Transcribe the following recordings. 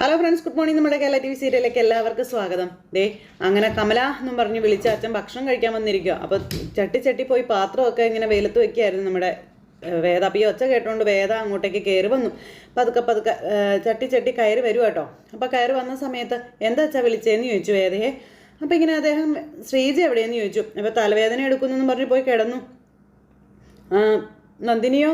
Hello friends, good morning. നമ്മുടെ Kerala TV സീരിയലിലേക്ക് എല്ലാവർക്കും സ്വാഗതം. അങ്ങനെ കമല എന്നും പറഞ്ഞ് വിളിച്ച അച്ഛൻ ഭക്ഷണം കഴിക്കാൻ വന്നിരിക്കുക. അപ്പോൾ ചട്ടി പോയി പാത്രമൊക്കെ ഇങ്ങനെ വെയിലത്ത് വെക്കുകയായിരുന്നു നമ്മുടെ വേദ. അപ്പോൾ ഈ ഒച്ച കേട്ടുകൊണ്ട് വേദ അങ്ങോട്ടേക്ക് കയറി വന്നു. പതുക്കെ ചട്ടി കയറി വരും കേട്ടോ. അപ്പോൾ കയറി വന്ന സമയത്ത് എന്താ അച്ഛാ വിളിച്ചതെന്ന് ചോദിച്ചു വേദയെ. അപ്പോൾ ഇങ്ങനെ അദ്ദേഹം ശ്രീജ എവിടെയെന്ന് ചോദിച്ചു. അപ്പോൾ തലവേദന എടുക്കുന്നെന്ന് പറഞ്ഞ് പോയി കിടന്നു. നന്ദിനിയോ?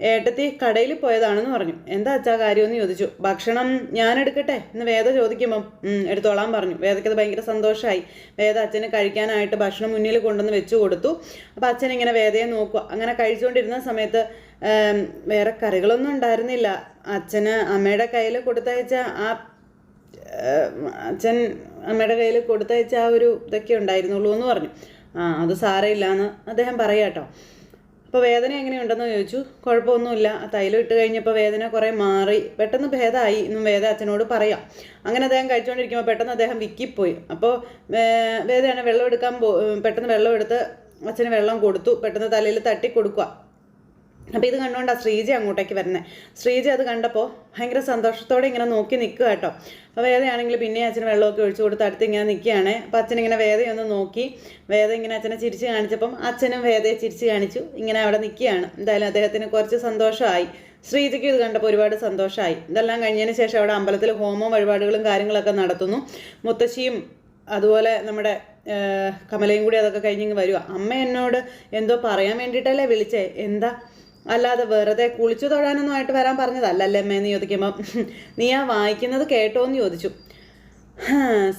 ഏട്ടത്തി കടയിൽ പോയതാണെന്ന് പറഞ്ഞു. എന്താ അച്ഛാ കാര്യമെന്ന് ചോദിച്ചു. ഭക്ഷണം ഞാൻ എടുക്കട്ടെ എന്ന് വേദ ചോദിക്കുമ്പം എടുത്തോളാൻ പറഞ്ഞു. വേദയ്ക്കത് ഭയങ്കര സന്തോഷമായി. വേദ അച്ഛന് കഴിക്കാനായിട്ട് ഭക്ഷണം മുന്നിൽ കൊണ്ടുവന്ന് വെച്ചു കൊടുത്തു. അപ്പോൾ അച്ഛൻ ഇങ്ങനെ വേദയെ നോക്കുക. അങ്ങനെ കഴിച്ചുകൊണ്ടിരുന്ന സമയത്ത് വേറെ കറികളൊന്നും ഉണ്ടായിരുന്നില്ല. അച്ഛന് അമ്മയുടെ കയ്യിൽ കൊടുത്തയച്ച ആ ഒരു ഇതൊക്കെ ഉണ്ടായിരുന്നുള്ളൂ എന്ന് പറഞ്ഞു. അത് സാരമില്ല എന്ന് അദ്ദേഹം പറയാം കേട്ടോ. അപ്പോൾ വേദന എങ്ങനെയുണ്ടെന്ന് ചോദിച്ചു. കുഴപ്പമൊന്നുമില്ല. തൈലം ഇട്ട് കഴിഞ്ഞപ്പോൾ വേദന കുറേ മാറി, പെട്ടെന്ന് ഭേദമായി എന്നും വേദ അച്ഛനോട് പറയാം. അങ്ങനെ അദ്ദേഹം കഴിച്ചുകൊണ്ടിരിക്കുമ്പോൾ പെട്ടെന്ന് അദ്ദേഹം വിക്കിപ്പോയി. അപ്പോൾ വേദന വെള്ളം എടുക്കാൻ പെട്ടെന്ന് വെള്ളം എടുത്ത് അച്ഛന് വെള്ളം കൊടുത്തു. പെട്ടെന്ന് തലയിൽ തട്ടി കൊടുക്കുക. അപ്പോൾ ഇത് കണ്ടുകൊണ്ടാണ് ശ്രീജ അങ്ങോട്ടേക്ക് വരുന്നത്. ശ്രീജ അത് കണ്ടപ്പോൾ ഭയങ്കര സന്തോഷത്തോടെ ഇങ്ങനെ നോക്കി നിൽക്കുക കേട്ടോ. അപ്പോൾ വേദയാണെങ്കിൽ പിന്നെ അച്ഛന് വെള്ളമൊക്കെ ഒഴിച്ചു കൊടുത്ത് അടുത്ത് ഇങ്ങനെ നിൽക്കുകയാണ്. അപ്പോൾ അച്ഛനിങ്ങനെ വേദയൊന്ന് നോക്കി. വേദ ഇങ്ങനെ അച്ഛനെ ചിരിച്ച് കാണിച്ചപ്പം അച്ഛനും വേദയെ ചിരിച്ച് കാണിച്ചു. ഇങ്ങനെ അവിടെ നിൽക്കുകയാണ്. എന്തായാലും അദ്ദേഹത്തിന് കുറച്ച് സന്തോഷമായി. ശ്രീജയ്ക്ക് ഇത് കണ്ടപ്പോൾ ഒരുപാട് സന്തോഷമായി. ഇതെല്ലാം കഴിഞ്ഞതിന് ശേഷം അവിടെ അമ്പലത്തിൽ ഹോമവും വഴിപാടുകളും കാര്യങ്ങളൊക്കെ നടത്തുന്നു. മുത്തശ്ശിയും അതുപോലെ നമ്മുടെ കമലയും കൂടി അതൊക്കെ കഴിഞ്ഞിങ്ങ് വരിക. അമ്മ എന്നോട് എന്തോ പറയാൻ വേണ്ടിയിട്ടല്ലേ വിളിച്ചേ? എന്താ? അല്ലാതെ വെറുതെ കുളിച്ചു തൊഴാനൊന്നും ആയിട്ട് വരാൻ പറഞ്ഞതല്ലല്ലേ അമ്മയെന്ന് ചോദിക്കുമ്പം നീ വായിക്കുന്നത് കേട്ടോ എന്ന് ചോദിച്ചു.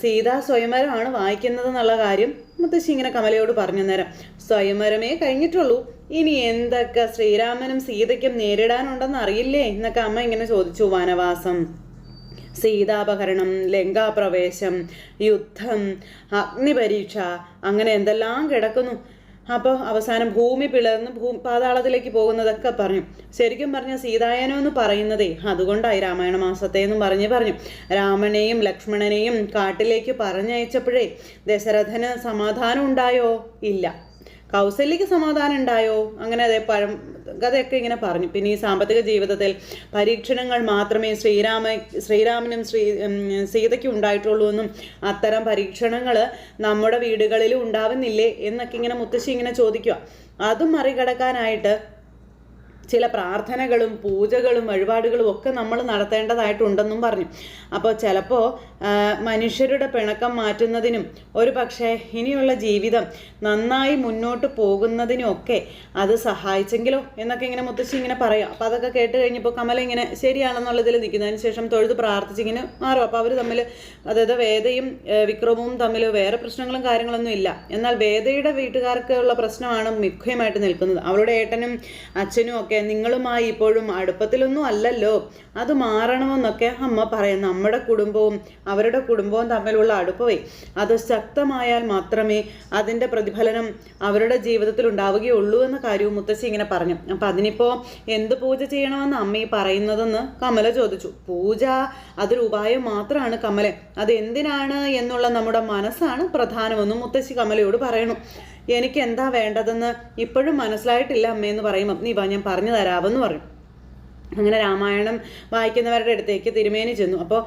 സീതാ സ്വയംവരമാണ് വായിക്കുന്നത് എന്നുള്ള കാര്യം മുത്തശ്ശി ഇങ്ങനെ കമലയോട് പറഞ്ഞു. നേരം സ്വയംവരമേ കഴിഞ്ഞിട്ടുള്ളൂ, ഇനി എന്തൊക്കെ ശ്രീരാമനും സീതയ്ക്കും നേരിടാനുണ്ടെന്ന് അറിയില്ലേ എന്നൊക്കെ അമ്മ ഇങ്ങനെ ചോദിച്ചു. വനവാസം, സീതാപഹരണം, ലങ്കാപ്രവേശം, യുദ്ധം, അഗ്നിപരീക്ഷ, അങ്ങനെ എന്തെല്ലാം കിടക്കുന്നു. അപ്പോൾ അവസാനം ഭൂമി പിളർന്ന് പാതാളത്തിലേക്ക് പോകുന്നതൊക്കെ പറഞ്ഞു. ശരിക്കും പറഞ്ഞ സീതായനം എന്ന് പറയുന്നതേ അതുകൊണ്ടായി രാമായണ മാസത്തെ എന്നും പറഞ്ഞു. രാമനെയും ലക്ഷ്മണനെയും കാട്ടിലേക്ക് പറഞ്ഞയച്ചപ്പോഴേ ദശരഥന് സമാധാനം ഉണ്ടായോ? ഇല്ല. കൗസല്യക്ക് സമാധാനം ഉണ്ടായോ? അങ്ങനെ അതേ കഥയൊക്കെ ഇങ്ങനെ പറഞ്ഞു. പിന്നെ ഈ സാമ്പത്തിക ജീവിതത്തിൽ പരീക്ഷണങ്ങൾ മാത്രമേ ശ്രീരാമനും സീതയ്ക്കും ഉണ്ടായിട്ടുള്ളൂ എന്നും അത്തരം പരീക്ഷണങ്ങൾ നമ്മുടെ വീടുകളിലും ഉണ്ടാവുന്നില്ലേ എന്നൊക്കെ ഇങ്ങനെ മുത്തശ്ശി ഇങ്ങനെ ചോദിക്കുക. അതും മറികടക്കാനായിട്ട് ചില പ്രാർത്ഥനകളും പൂജകളും വഴിപാടുകളും ഒക്കെ നമ്മൾ നടത്തേണ്ടതായിട്ടുണ്ടെന്നും പറഞ്ഞു. അപ്പോൾ ചിലപ്പോൾ മനുഷ്യരുടെ പിണക്കം മാറ്റുന്നതിനും ഒരു പക്ഷേ ഇനിയുള്ള ജീവിതം നന്നായി മുന്നോട്ട് പോകുന്നതിനും ഒക്കെ അത് സഹായിച്ചെങ്കിലോ എന്നൊക്കെ ഇങ്ങനെ മുത്തശ്ശി ഇങ്ങനെ പറയാം. അപ്പോൾ അതൊക്കെ കേട്ട് കഴിഞ്ഞപ്പോൾ കമല ഇങ്ങനെ ശരിയാണെന്നുള്ളതിൽ നിൽക്കുന്നതിന് ശേഷം തൊഴുത് പ്രാർത്ഥിച്ചിങ്ങനെ മാറും. അപ്പോൾ അവർ തമ്മിൽ, അതായത് വേദയും വിക്രമവും തമ്മിൽ വേറെ പ്രശ്നങ്ങളും കാര്യങ്ങളൊന്നും ഇല്ല. എന്നാൽ വേദയുടെ വീട്ടുകാർക്കുള്ള പ്രശ്നമാണ് മുഖ്യമായിട്ട് നിൽക്കുന്നത്. അവളുടെ ഏട്ടനും അച്ഛനും ഒക്കെ നിങ്ങളുമായി ഇപ്പോഴും അടുപ്പത്തിലൊന്നും അല്ലല്ലോ, അത് മാറണമെന്നൊക്കെ അമ്മ പറയും. നമ്മുടെ കുടുംബവും അവരുടെ കുടുംബവും തമ്മിലുള്ള അടുപ്പമേ അത് ശക്തമായാൽ മാത്രമേ അതിൻ്റെ പ്രതിഫലനം അവരുടെ ജീവിതത്തിൽ ഉണ്ടാവുകയുള്ളൂ എന്ന കാര്യവും മുത്തശ്ശി ഇങ്ങനെ പറഞ്ഞു. അപ്പം അതിനിപ്പോൾ എന്ത് പൂജ ചെയ്യണമെന്ന് അമ്മ ഈ പറയുന്നതെന്ന് കമല ചോദിച്ചു. പൂജ അതൊരു ഉപായം മാത്രമാണ് കമല, അത് എന്തിനാണ് എന്നുള്ള നമ്മുടെ മനസ്സാണ് പ്രധാനമെന്നും മുത്തശ്ശി കമലയോട് പറയണു. എനിക്ക് എന്താ വേണ്ടതെന്ന് ഇപ്പോഴും മനസ്സിലായിട്ടില്ല അമ്മയെന്ന് പറയുമ്പം നീ ഞാൻ പറഞ്ഞു തരാമെന്ന് പറയും. അങ്ങനെ രാമായണം വായിക്കുന്നവരുടെ അടുത്തേക്ക് തിരുമേനി ചെന്നു. അപ്പോൾ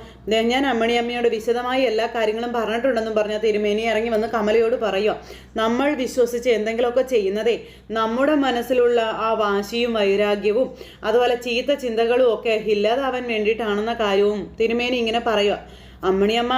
ഞാൻ അമ്മണിയമ്മയോട് വിശദമായി എല്ലാ കാര്യങ്ങളും പറഞ്ഞിട്ടുണ്ടെന്നും പറഞ്ഞാൽ തിരുമേനി ഇറങ്ങി വന്ന് കമലയോട് പറയുക. നമ്മൾ വിശ്വസിച്ച് എന്തെങ്കിലുമൊക്കെ ചെയ്യുന്നതേ നമ്മുടെ മനസ്സിലുള്ള ആ വാശിയും വൈരാഗ്യവും അതുപോലെ ചീത്ത ചിന്തകളും ഒക്കെ ഇല്ലാതാവാൻ വേണ്ടിയിട്ടാണെന്ന കാര്യവും തിരുമേനി ഇങ്ങനെ പറയുക. അമ്മണിയമ്മ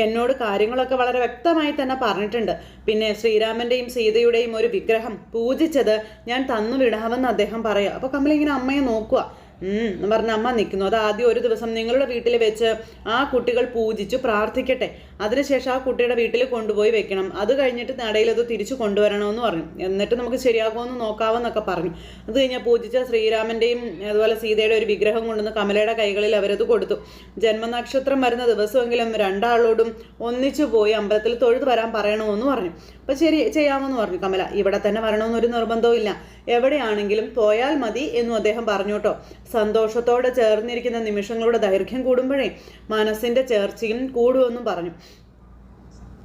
എന്നോട് കാര്യങ്ങളൊക്കെ വളരെ വ്യക്തമായി തന്നെ പറഞ്ഞിട്ടുണ്ട്. പിന്നെ ശ്രീരാമൻ്റെയും സീതയുടെയും ഒരു വിഗ്രഹം പൂജിച്ചത് ഞാൻ തന്നുവിടാമെന്ന് അദ്ദേഹം പറയുക. അപ്പോൾ കമല ഇങ്ങനെ അമ്മയെ നോക്കുക. എന്ന് പറഞ്ഞ അമ്മ നിൽക്കുന്നു. അത് ആദ്യം ഒരു ദിവസം നിങ്ങളുടെ വീട്ടിൽ വെച്ച് ആ കുട്ടികൾ പൂജിച്ചു പ്രാർത്ഥിക്കട്ടെ, അതിനുശേഷം ആ കുട്ടിയുടെ വീട്ടിൽ കൊണ്ടുപോയി വെക്കണം, അത് കഴിഞ്ഞിട്ട് നടയിൽ അത് തിരിച്ചു കൊണ്ടുവരണമെന്ന് പറഞ്ഞു. എന്നിട്ട് നമുക്ക് ശരിയാകുമെന്ന് നോക്കാമെന്നൊക്കെ പറഞ്ഞു. അത് കഴിഞ്ഞാൽ പൂജിച്ച ശ്രീരാമൻ്റെയും അതുപോലെ സീതയുടെ ഒരു വിഗ്രഹം കൊണ്ടുവന്ന് കമലയുടെ കൈകളിൽ അവരത് കൊടുത്തു. ജന്മനക്ഷത്രം വരുന്ന ദിവസമെങ്കിലും രണ്ടാളോടും ഒന്നിച്ചു പോയി അമ്പലത്തിൽ തൊഴുത് വരാൻ പറയണമെന്ന് പറഞ്ഞു. അപ്പം ശരി, ചെയ്യാമെന്ന് പറഞ്ഞു കമല. ഇവിടെ തന്നെ വരണമെന്നൊരു നിർബന്ധവും ഇല്ല, എവിടെയാണെങ്കിലും പോയാൽ മതി എന്നും അദ്ദേഹം പറഞ്ഞു കേട്ടോ. സന്തോഷത്തോടെ ചേർന്നിരിക്കുന്ന നിമിഷങ്ങളുടെ ദൈർഘ്യം കൂടുമ്പോഴേ മനസ്സിൻ്റെ ചേർച്ചയും കൂടുമെന്നും പറഞ്ഞു.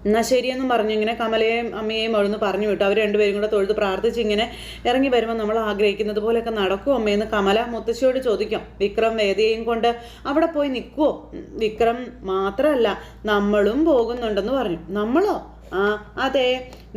എന്നാൽ ശരിയെന്നും പറഞ്ഞു ഇങ്ങനെ കമലയെയും അമ്മയെയും അവിടുന്ന് പറഞ്ഞു വിട്ടു. അവർ രണ്ടുപേരും കൂടെ തൊഴുത് പ്രാർത്ഥിച്ച് ഇങ്ങനെ ഇറങ്ങി വരുമ്പോൾ നമ്മൾ ആഗ്രഹിക്കുന്നത് പോലെയൊക്കെ നടക്കും അമ്മയെന്ന് കമല മുത്തശ്ശിയോട് ചോദിക്കും. വിക്രം വേദയെയും കൊണ്ട് അവിടെ പോയി നിൽക്കുവോ? വിക്രം മാത്രമല്ല നമ്മളും പോകുന്നുണ്ടെന്ന് പറഞ്ഞു. നമ്മളോ? ആ അതെ,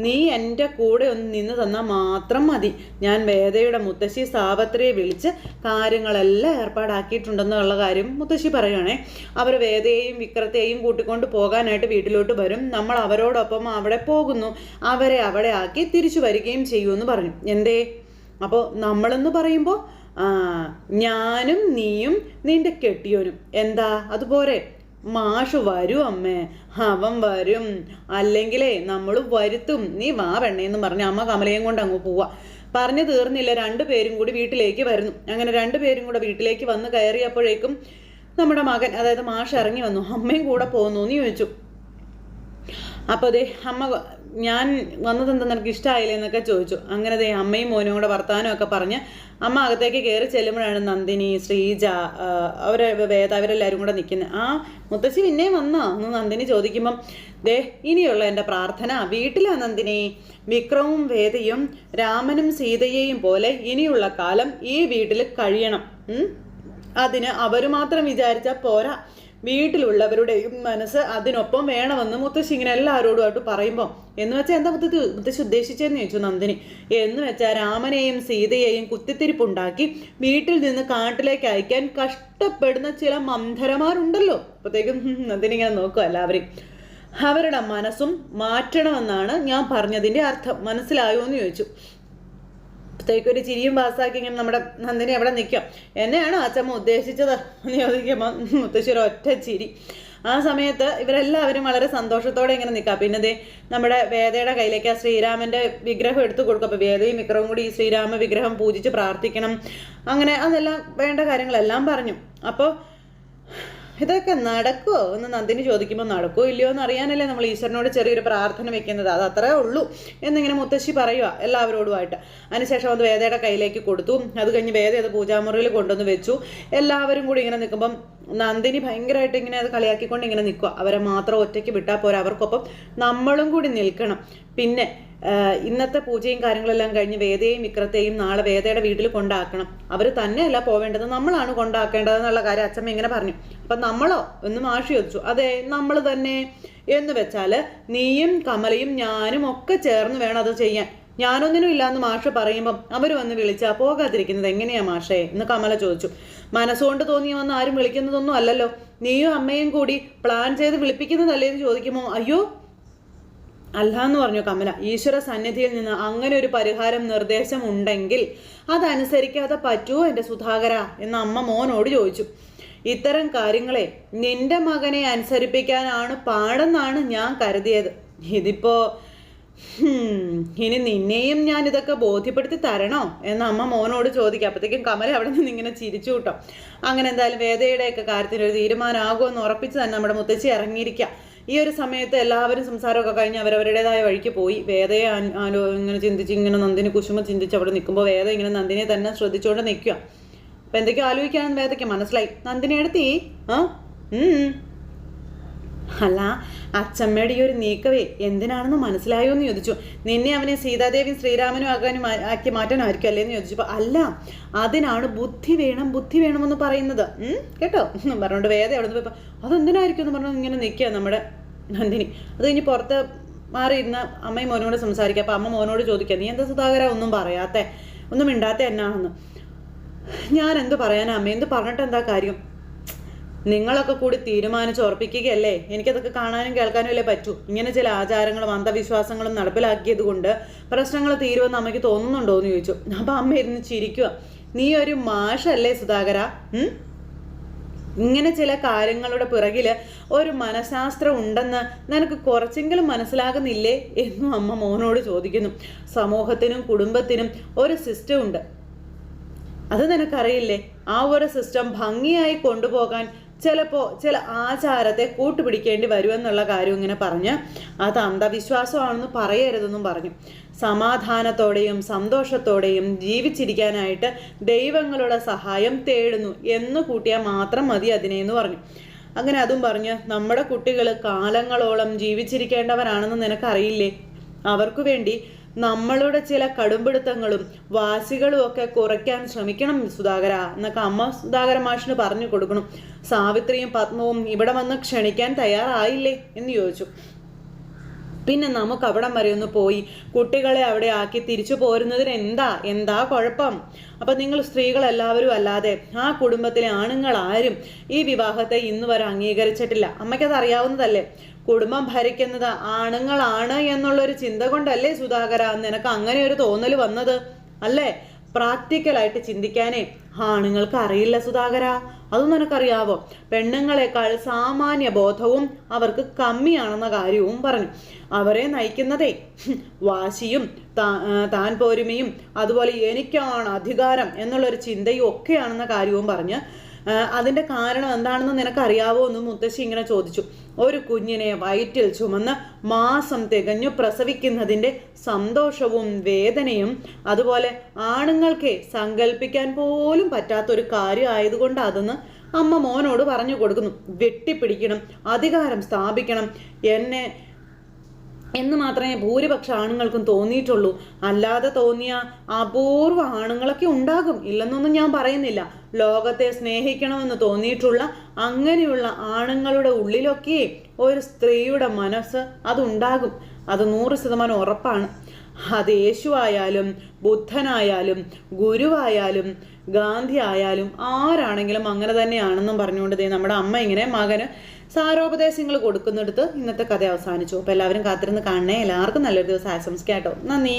നീ എൻ്റെ കൂടെ ഒന്ന് നിന്ന് തന്നാൽ മാത്രം മതി. ഞാൻ വേദയുടെ മുത്തശ്ശി സാവത്രിയെ വിളിച്ച് കാര്യങ്ങളെല്ലാം ഏർപ്പാടാക്കിയിട്ടുണ്ടെന്നുള്ള കാര്യം മുത്തശ്ശി പറയുകയാണേ. അവർ വേദയെയും വിക്രത്തെയും കൂട്ടിക്കൊണ്ട് പോകാനായിട്ട് വീട്ടിലോട്ട് വരും. നമ്മൾ അവരോടൊപ്പം അവിടെ പോകുന്നു. അവരെ അവിടെ ആക്കി തിരിച്ചു വരികയും ചെയ്യുമെന്ന് പറഞ്ഞു. എന്തേ? അപ്പോൾ നമ്മളെന്ന് പറയുമ്പോൾ ഞാനും നീയും നിന്റെ കെട്ടിയോനും. എന്താ അതുപോലെ? മാഷ് വരും അമ്മേ, അവൻ വരും, അല്ലെങ്കിലേ നമ്മൾ വരുത്തും. നീ വാ പെണ്ണേന്ന് പറഞ്ഞ് അമ്മ കമലയും കൊണ്ട് അങ്ങ് പോവാ. പറഞ്ഞു തീർന്നില്ല, രണ്ടുപേരും കൂടി വീട്ടിലേക്ക് വരുന്നു. അങ്ങനെ രണ്ടുപേരും കൂടെ വീട്ടിലേക്ക് വന്ന് കയറിയപ്പോഴേക്കും നമ്മുടെ മകൻ, അതായത് മാഷ് ഇറങ്ങി വന്നു. അമ്മയും കൂടെ പോകുന്നു എന്ന് ചോദിച്ചു. അപ്പോൾ ദേ അമ്മ, ഞാൻ വന്നതെന്താ നിനക്ക് ഇഷ്ടമായില്ലേ എന്നൊക്കെ ചോദിച്ചു. അങ്ങനെ ദേ അമ്മയും മോനും കൂടെ വർത്താനമൊക്കെ പറഞ്ഞ് അമ്മ അകത്തേക്ക് കയറി ചെല്ലുമ്പോഴാണ് നന്ദിനി, ശ്രീജ, വേദ അവരെല്ലാവരും കൂടെ നിൽക്കുന്നത്. ആ മുത്തശ്ശി പിന്നെയും വന്നോ എന്ന് നന്ദിനി ചോദിക്കുമ്പം, ദേ ഇനിയുള്ള എൻ്റെ പ്രാർത്ഥന വീട്ടിലാ നന്ദിനി. വിക്രവും വേദയും രാമനും സീതയെയും പോലെ ഇനിയുള്ള കാലം ഈ വീട്ടിൽ കഴിയണം. അതിന് അവർ മാത്രം വിചാരിച്ചാൽ പോരാ, വീട്ടിലുള്ളവരുടെയും മനസ്സ് അതിനൊപ്പം വേണമെന്ന് മുത്തശ്ശി ഇങ്ങനെ എല്ലാവരോടുമായിട്ട് പറയുമ്പോൾ, എന്ന് വെച്ചാൽ എന്താ മുത്തശ്ശി ഉദ്ദേശിച്ചതെന്ന് ചോദിച്ചു നന്ദിനി. എന്ന് വെച്ചാൽ രാമനെയും സീതയെയും കുത്തിത്തിരിപ്പുണ്ടാക്കി വീട്ടിൽ നിന്ന് കാട്ടിലേക്ക് അയക്കാൻ കഷ്ടപ്പെടുന്ന ചില മന്ധരമാരുണ്ടല്ലോ. അപ്പോഴത്തേക്കും നന്ദിനി ഇങ്ങനെ നോക്കുക എല്ലാവരെയും. അവരുടെ മനസ്സും മാറ്റണമെന്നാണ് ഞാൻ പറഞ്ഞതിൻ്റെ അർത്ഥം, മനസ്സിലായോ എന്ന് ചോദിച്ചു. അപ്പോഴത്തേക്കൊരു ചിരിയും പാസ്സാക്കി ഇങ്ങനെ നമ്മുടെ നന്ദിനി അവിടെ നിൽക്കാം. എന്നെയാണോ അച്ചമ്മ ഉദ്ദേശിച്ചത് എന്ന് ചോദിക്കുമ്പോൾ മുത്തശ്ശി ഒരു ഒറ്റ ചിരി. ആ സമയത്ത് ഇവരെല്ലാവരും വളരെ സന്തോഷത്തോടെ ഇങ്ങനെ നിൽക്കാം. പിന്നെ ദേ നമ്മുടെ വേദയുടെ കയ്യിലേക്ക് ആ ശ്രീരാമൻ്റെ വിഗ്രഹം എടുത്തു കൊടുക്കും. അപ്പോൾ വേദയും വിക്രവും കൂടി ഈ ശ്രീരാമ വിഗ്രഹം പൂജിച്ച് പ്രാർത്ഥിക്കണം. അങ്ങനെ അതെല്ലാം വേണ്ട കാര്യങ്ങളെല്ലാം പറഞ്ഞു. അപ്പോൾ ഇതൊക്കെ നടക്കുമോ എന്ന് നന്ദിനി ചോദിക്കുമ്പോൾ, നടക്കുമോ ഇല്ലയോ എന്ന് അറിയാനല്ലേ നമ്മൾ ഈശ്വരനോട് ചെറിയൊരു പ്രാർത്ഥന വെക്കുന്നത്, അത് അത്രേ ഉള്ളൂ എന്നിങ്ങനെ മുത്തശ്ശി പറയുക എല്ലാവരോടുമായിട്ട്. അതിനുശേഷം അത് വേദയുടെ കയ്യിലേക്ക് കൊടുത്തു. അത് കഴിഞ്ഞ് വേദ അത് പൂജാമുറിയിൽ കൊണ്ടുവന്ന് വെച്ചു. എല്ലാവരും കൂടി ഇങ്ങനെ നിൽക്കുമ്പം നന്ദിനി ഭയങ്കരമായിട്ട് ഇങ്ങനെ അത് കളിയാക്കിക്കൊണ്ട് ഇങ്ങനെ നിൽക്കുക. അവരെ മാത്രം ഒറ്റയ്ക്ക് വിട്ടാൽ പോരാ, അവർക്കൊപ്പം നമ്മളും കൂടി നിൽക്കണം. പിന്നെ ഇന്നത്തെ പൂജയും കാര്യങ്ങളെല്ലാം കഴിഞ്ഞ് വേദയെയും വിക്രത്തെയും നാളെ വേദയുടെ വീട്ടിൽ കൊണ്ടാക്കണം. അവർ തന്നെയല്ല പോവേണ്ടത്, നമ്മളാണ് കൊണ്ടാക്കേണ്ടതെന്നുള്ള കാര്യം അച്ഛമ്മ ഇങ്ങനെ പറഞ്ഞു. അപ്പം നമ്മളോ എന്ന് മാഷി ചോദിച്ചു. അതെ, നമ്മൾ തന്നെ എന്ന് വെച്ചാൽ നീയും കമലയും ഞാനും ഒക്കെ ചേർന്ന് വേണം അത് ചെയ്യാൻ. ഞാനൊന്നിനും ഇല്ലാന്ന് മാഷ് പറയുമ്പം അവർ വന്ന് വിളിച്ചാൽ പോകാതിരിക്കുന്നത് എങ്ങനെയാ മാഷേ എന്ന് കമല ചോദിച്ചു. മനസ്സുകൊണ്ട് തോന്നി വന്ന് ആരും വിളിക്കുന്നതൊന്നും അല്ലല്ലോ, നീയും അമ്മയും കൂടി പ്ലാൻ ചെയ്ത് വിളിപ്പിക്കുന്നതല്ലേ എന്ന് ചോദിക്കുമ്പോൾ, അയ്യോ അല്ല എന്ന് പറഞ്ഞു കമല. ഈശ്വര സന്നിധിയിൽ നിന്ന് അങ്ങനെ ഒരു പരിഹാരം നിർദ്ദേശം ഉണ്ടെങ്കിൽ അതനുസരിക്കാതെ പറ്റുമോ എൻ്റെ സുധാകര എന്ന് അമ്മ മോനോട് ചോദിച്ചു. ഇത്തരം കാര്യങ്ങളെ നിന്റെ മകനെ അനുസരിപ്പിക്കാനാണ് പാടെന്നാണ് ഞാൻ കരുതിയത്. ഇതിപ്പോ ഇനി നിന്നെയും ഞാൻ ഇതൊക്കെ ബോധ്യപ്പെടുത്തി തരണോ എന്ന് അമ്മ മോനോട് ചോദിക്കുക. അപ്പോഴത്തേക്കും കമല അവിടെ നിന്ന് ഇങ്ങനെ ചിരിച്ചു കൂട്ടോ. അങ്ങനെ എന്തായാലും വേദയുടെയൊക്കെ കാര്യത്തിന് ഒരു തീരുമാനമാകുമെന്ന് ഉറപ്പിച്ച് തന്നെ നമ്മുടെ മുത്തശ്ശി ഇറങ്ങിയിരിക്കുക. ഈ ഒരു സമയത്ത് എല്ലാവരും സംസാരമൊക്കെ കഴിഞ്ഞ് അവരവരുടേതായ വഴിക്ക് പോയി. വേദയെ ഇങ്ങനെ ചിന്തിച്ച് ഇങ്ങനെ നന്ദിനി കുശുമ ചിന്തിച്ച് അവിടെ നിൽക്കുമ്പോൾ വേദ ഇങ്ങനെ നന്ദിനിയെ തന്നെ ശ്രദ്ധിച്ചുകൊണ്ട് നിൽക്കുക. അപ്പം എന്തൊക്കെയോ ആലോചിക്കാമെന്ന് വേദയ്ക്ക് മനസ്സിലായി. നന്ദിനി എടുത്തി അല്ല അച്ചമ്മയുടെ ഈ ഒരു നീക്കവേ എന്തിനാണെന്ന് മനസ്സിലായോ എന്ന് ചോദിച്ചു. നിന്നെ അവനെ സീതാദേവിയും ശ്രീരാമനും ആക്കി മാറ്റാനായിരിക്കും അല്ലേന്ന് ചോദിച്ചപ്പോൾ, അല്ല അതിനാണ് ബുദ്ധി വേണമെന്ന് പറയുന്നത് കേട്ടോ പറഞ്ഞുകൊണ്ട് വേദ അവിടെ നിന്ന് പോയപ്പോൾ അതെന്തിനായിരിക്കും എന്ന് പറഞ്ഞു ഇങ്ങനെ നിൽക്കുക നമ്മുടെ നന്ദിനി. അത് കഴിഞ്ഞ് പുറത്ത് മാറി ഇരുന്ന് അമ്മയും മോനോട് സംസാരിക്കുക. അപ്പോൾ അമ്മ മോനോട് ചോദിക്കുക, നീ എന്താ സുധാകര ഒന്നും പറയാത്ത, ഒന്നും മിണ്ടാത്ത എന്നാണെന്ന്. ഞാൻ എന്ത് പറയാനാ അമ്മ, എന്ത് പറഞ്ഞിട്ട് എന്താ കാര്യം? നിങ്ങളൊക്കെ കൂടി തീരുമാനിച്ചുറപ്പിക്കുകയല്ലേ, എനിക്കതൊക്കെ കാണാനും കേൾക്കാനും അല്ലേ പറ്റൂ. ഇങ്ങനെ ചില ആചാരങ്ങളും അന്ധവിശ്വാസങ്ങളും നടപ്പിലാക്കിയത് കൊണ്ട് പ്രശ്നങ്ങൾ തീരുമെന്ന് അമ്മയ്ക്ക് തോന്നുന്നുണ്ടോ എന്ന് ചോദിച്ചു. അപ്പം അമ്മ ഇരുന്ന് ചിരിക്കുക. നീ ഒരു മാഷല്ലേ സുധാകര, ഇങ്ങനെ ചില കാര്യങ്ങളുടെ പിറകിൽ ഒരു മനഃശാസ്ത്രം ഉണ്ടെന്ന് നിനക്ക് കുറച്ചെങ്കിലും മനസ്സിലാകുന്നില്ലേ എന്നും അമ്മ മോനോട് ചോദിക്കുന്നു. സമൂഹത്തിനും കുടുംബത്തിനും ഒരു സിസ്റ്റം ഉണ്ട്, അത് നിനക്കറിയില്ലേ? ആ ഒരു സിസ്റ്റം ഭംഗിയായി കൊണ്ടുപോകാൻ ചിലപ്പോൾ ചില ആചാരത്തെ കൂട്ടുപിടിക്കേണ്ടി വരുമെന്നുള്ള കാര്യം ഇങ്ങനെ പറഞ്ഞ് അത് അന്ധവിശ്വാസമാണെന്ന് പറയരുതെന്നും പറഞ്ഞു. സമാധാനത്തോടെയും സന്തോഷത്തോടെയും ജീവിച്ചിരിക്കാനായിട്ട് ദൈവങ്ങളുടെ സഹായം തേടുന്നു എന്ന് കൂട്ടിയാൽ മാത്രം മതി അതിനെന്ന് പറഞ്ഞു. അങ്ങനെ അതും പറഞ്ഞ് നമ്മുടെ കുട്ടികൾ കാലങ്ങളോളം ജീവിച്ചിരിക്കേണ്ടവരാണെന്ന് നിനക്കറിയില്ലേ? അവർക്കു വേണ്ടി നമ്മളുടെ ചില കടുംപിടുത്തങ്ങളും വാശികളും ഒക്കെ കുറയ്ക്കാൻ ശ്രമിക്കണം സുധാകര എന്നൊക്കെ അമ്മ സുധാകര മാഷിന് പറഞ്ഞു കൊടുക്കണം. സാവിത്രിയും പത്മവും ഇവിടെ വന്ന് ക്ഷണിക്കാൻ തയ്യാറായില്ലേ എന്ന് ചോദിച്ചു. പിന്നെ നമുക്ക് അവിടം വരെ ഒന്ന് പോയി കുട്ടികളെ അവിടെ ആക്കി തിരിച്ചു പോരുന്നതിന് എന്താ കുഴപ്പം? അപ്പൊ നിങ്ങൾ സ്ത്രീകളെല്ലാവരും അല്ലാതെ ആ കുടുംബത്തിലെ ആണുങ്ങൾ ആരും ഈ വിവാഹത്തെ ഇന്ന് വരെ അംഗീകരിച്ചിട്ടില്ല. അമ്മയ്ക്കത് അറിയാവുന്നതല്ലേ? കുടുംബം ഭരിക്കുന്നത് ആണുങ്ങളാണ് എന്നുള്ളൊരു ചിന്ത കൊണ്ടല്ലേ സുധാകര നിനക്ക് അങ്ങനെ ഒരു തോന്നൽ വന്നത് അല്ലേ? പ്രാക്ടിക്കലായിട്ട് ചിന്തിക്കാനേ ആണുങ്ങൾക്ക് അറിയില്ല സുധാകര. അതൊന്നും നിനക്കറിയാവോ? പെണ്ണുങ്ങളെക്കാൾ സാമാന്യ ബോധവും അവർക്ക് കമ്മിയാണെന്ന കാര്യവും പറഞ്ഞു. അവരെ നയിക്കുന്നതേ വാശിയും താൻ പോരുമയും അതുപോലെ എനിക്കാണ് അധികാരം എന്നുള്ളൊരു ചിന്തയും ഒക്കെയാണെന്ന കാര്യവും പറഞ്ഞ് അതിൻ്റെ കാരണം എന്താണെന്ന് നിനക്കറിയാവോ എന്ന് മുത്തശ്ശി ഇങ്ങനെ ചോദിച്ചു. ഒരു കുഞ്ഞിനെ വയറ്റിൽ ചുമന്ന് മാസം തികഞ്ഞു പ്രസവിക്കുന്നതിൻ്റെ സന്തോഷവും വേദനയും അതുപോലെ ആണുങ്ങൾക്ക് സങ്കല്പിക്കാൻ പോലും പറ്റാത്തൊരു കാര്യം ആയതുകൊണ്ട് അതെന്ന് അമ്മ മോനോട് പറഞ്ഞു കൊടുക്കുന്നു. വെട്ടിപ്പിടിക്കണം, അധികാരം സ്ഥാപിക്കണം എന്ന് മാത്രമേ ഭൂരിപക്ഷ ആണുങ്ങൾക്കും തോന്നിയിട്ടുള്ളൂ. അല്ലാതെ തോന്നിയ അപൂർവ ആണുങ്ങളൊക്കെ ഉണ്ടാകും, ഇല്ലെന്നൊന്നും ഞാൻ പറയുന്നില്ല. ലോകത്തെ സ്നേഹിക്കണമെന്ന് തോന്നിയിട്ടുള്ള അങ്ങനെയുള്ള ആണുങ്ങളുടെ ഉള്ളിലൊക്കെ ഒരു സ്ത്രീയുടെ മനസ്സ് അതുണ്ടാകും. അത് 100% ഉറപ്പാണ്. അത് യേശു ആയാലും ബുദ്ധനായാലും ഗുരുവായാലും ഗാന്ധി ആയാലും ആരാണെങ്കിലും അങ്ങനെ തന്നെയാണെന്നും പറഞ്ഞുകൊണ്ട് നമ്മുടെ അമ്മ ഇങ്ങനെ മകന് സാരോപദേശങ്ങൾ കൊടുക്കുന്നിടത്ത് ഇന്നത്തെ കഥ അവസാനിച്ചു. അപ്പോൾ എല്ലാവരും കാത്തിരുന്ന് കാണണേ. എല്ലാവർക്കും നല്ലൊരു ദിവസം ആശംസിക്കാം കേട്ടോ. നന്ദി.